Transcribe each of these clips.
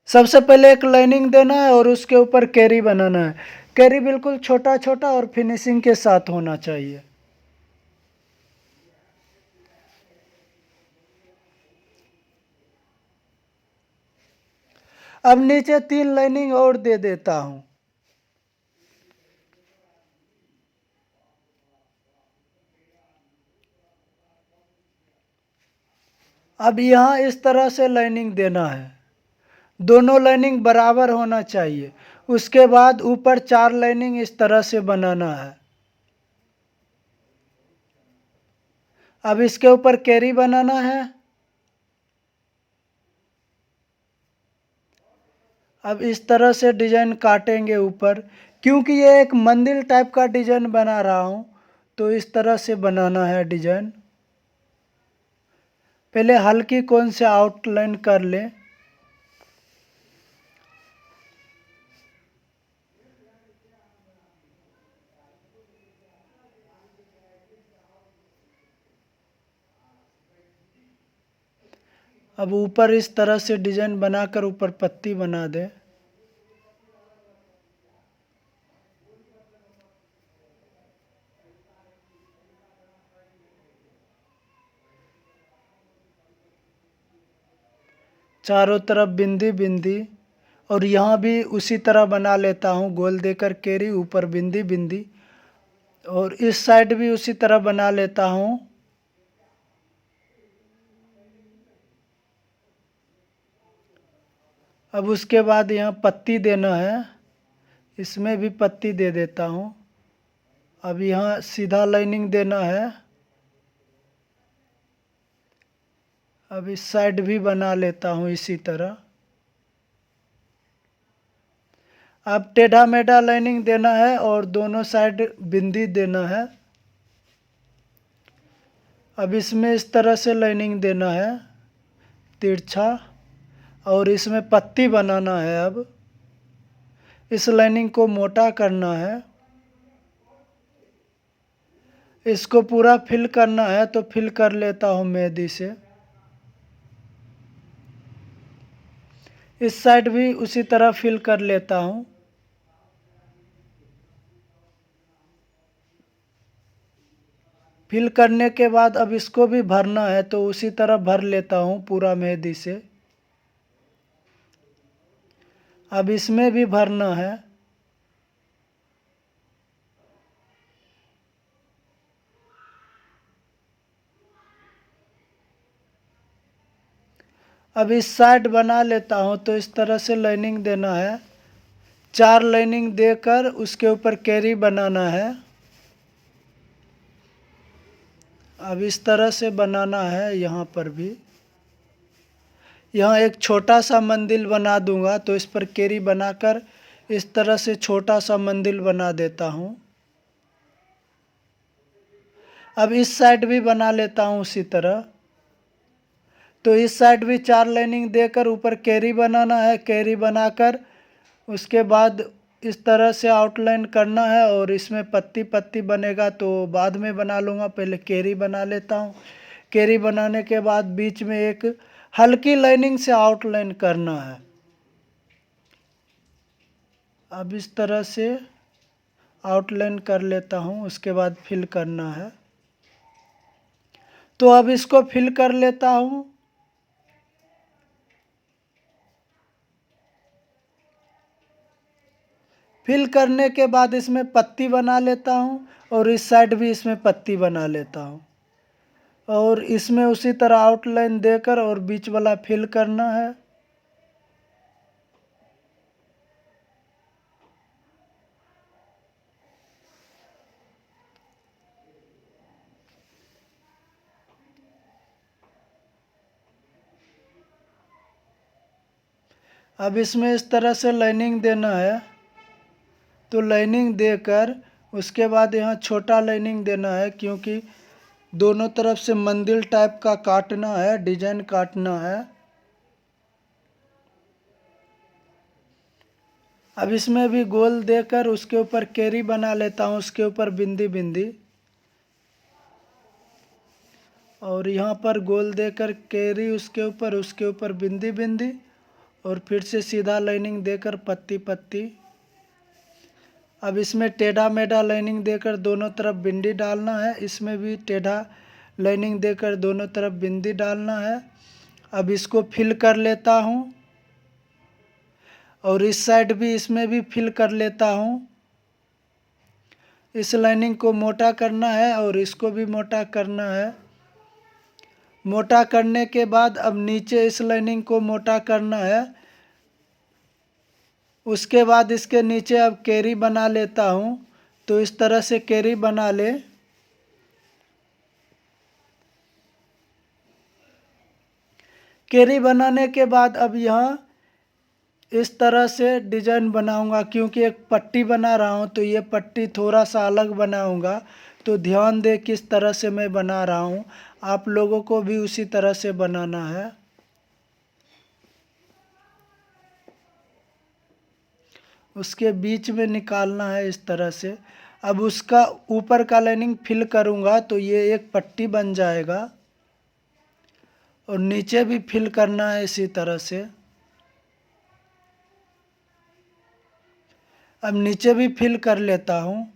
सबसे पहले एक लाइनिंग देना है और उसके ऊपर कैरी बनाना है। कैरी बिल्कुल छोटा छोटा और फिनिशिंग के साथ होना चाहिए। अब नीचे 3 लाइनिंग और दे देता हूं। अब यहाँ इस तरह से लाइनिंग देना है, दोनों लाइनिंग बराबर होना चाहिए। उसके बाद ऊपर 4 लाइनिंग इस तरह से बनाना है। अब इसके ऊपर कैरी बनाना है। अब इस तरह से डिजाइन काटेंगे ऊपर, क्योंकि ये एक मंदिर टाइप का डिजाइन बना रहा हूं, तो इस तरह से बनाना है डिजाइन। पहले हल्की कौन से आउटलाइन कर लें। अब ऊपर इस तरह से डिजाइन बनाकर ऊपर पत्ती बना दें। चारों तरफ बिंदी बिंदी, और यहाँ भी उसी तरह बना लेता हूँ, गोल देकर कैरी, ऊपर बिंदी बिंदी, और इस साइड भी उसी तरह बना लेता हूँ। अब उसके बाद यहाँ पत्ती देना है, इसमें भी पत्ती दे देता हूँ। अब यहाँ सीधा लाइनिंग देना है। अब इस साइड भी बना लेता हूँ इसी तरह। अब टेढ़ा मेढ़ा लाइनिंग देना है और दोनों साइड बिंदी देना है। अब इसमें इस तरह से लाइनिंग देना है तिरछा, और इसमें पत्ती बनाना है। अब इस लाइनिंग को मोटा करना है, इसको पूरा फिल करना है, तो फिल कर लेता हूँ मेहंदी से। इस साइड भी उसी तरह फिल कर लेता हूँ। फिल करने के बाद अब इसको भी भरना है, तो उसी तरह भर लेता हूँ पूरा मेहंदी से। अब इसमें भी भरना है। अब इस साइड बना लेता हूँ, तो इस तरह से लाइनिंग देना है। 4 लाइनिंग देकर उसके ऊपर कैरी बनाना है। अब इस तरह से बनाना है यहाँ पर भी। यहाँ एक छोटा सा मंदिर बना दूंगा, तो इस पर कैरी बनाकर इस तरह से छोटा सा मंदिर बना देता हूँ। अब इस साइड भी बना लेता हूँ उसी तरह। तो इस साइड भी 4 लाइनिंग देकर ऊपर कैरी बनाना है। कैरी बनाकर उसके बाद इस तरह से आउटलाइन करना है, और इसमें पत्ती पत्ती बनेगा तो बाद में बना लूँगा, पहले कैरी बना लेता हूँ। कैरी बनाने के बाद बीच में एक हल्की लाइनिंग से आउटलाइन करना है। अब इस तरह से आउटलाइन कर लेता हूँ, उसके बाद फिल करना है। तो अब इसको फिल कर लेता हूँ। फिल करने के बाद इसमें पत्ती बना लेता हूँ, और इस साइड भी इसमें पत्ती बना लेता हूँ, और इसमें उसी तरह आउटलाइन देकर और बीच वाला फिल करना है। अब इसमें इस तरह से लाइनिंग देना है, तो लाइनिंग देकर उसके बाद यहाँ छोटा लाइनिंग देना है, क्योंकि दोनों तरफ से मंदिर टाइप का काटना है, डिजाइन काटना है। अब इसमें भी गोल देकर उसके ऊपर कैरी बना लेता हूँ, उसके ऊपर बिंदी बिंदी, और यहाँ पर गोल देकर कैरी उसके ऊपर बिंदी बिंदी, और फिर से सीधा लाइनिंग देकर पत्ती पत्ती। अब इसमें टेढ़ा मेढ़ा लाइनिंग देकर दोनों तरफ बिंदी डालना है, इसमें भी टेढ़ा लाइनिंग देकर दोनों तरफ बिंदी डालना है। अब इसको फिल कर लेता हूँ और इस साइड भी इसमें भी फिल कर लेता हूँ। इस लाइनिंग को मोटा करना है और इसको भी मोटा करना है। मोटा करने के बाद अब नीचे इस लाइनिंग को मोटा करना है। उसके बाद इसके नीचे अब कैरी बना लेता हूँ। तो इस तरह से कैरी बना ले। कैरी बनाने के बाद अब यहाँ इस तरह से डिजाइन बनाऊंगा, क्योंकि एक पट्टी बना रहा हूँ तो ये पट्टी थोड़ा सा अलग बनाऊंगा। तो ध्यान दे किस तरह से मैं बना रहा हूँ, आप लोगों को भी उसी तरह से बनाना है। उसके बीच में निकालना है इस तरह से। अब उसका ऊपर का लाइनिंग फिल करूंगा तो ये एक पट्टी बन जाएगा और नीचे भी फिल करना है इसी तरह से। अब नीचे भी फिल कर लेता हूँ।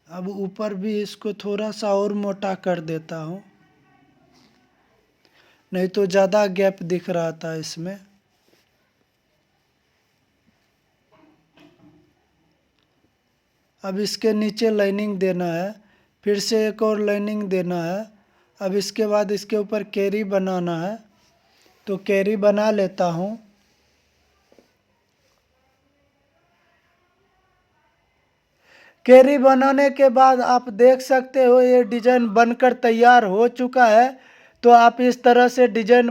अब ऊपर भी इसको थोड़ा सा और मोटा कर देता हूँ, नहीं तो ज़्यादा गैप दिख रहा था इसमें। अब इसके नीचे लाइनिंग देना है, फिर से एक और लाइनिंग देना है। अब इसके बाद इसके ऊपर कैरी बनाना है, तो कैरी बना लेता हूँ। कैरी बनाने के बाद आप देख सकते हो ये डिजाइन बनकर तैयार हो चुका है। तो आप इस तरह से डिजाइन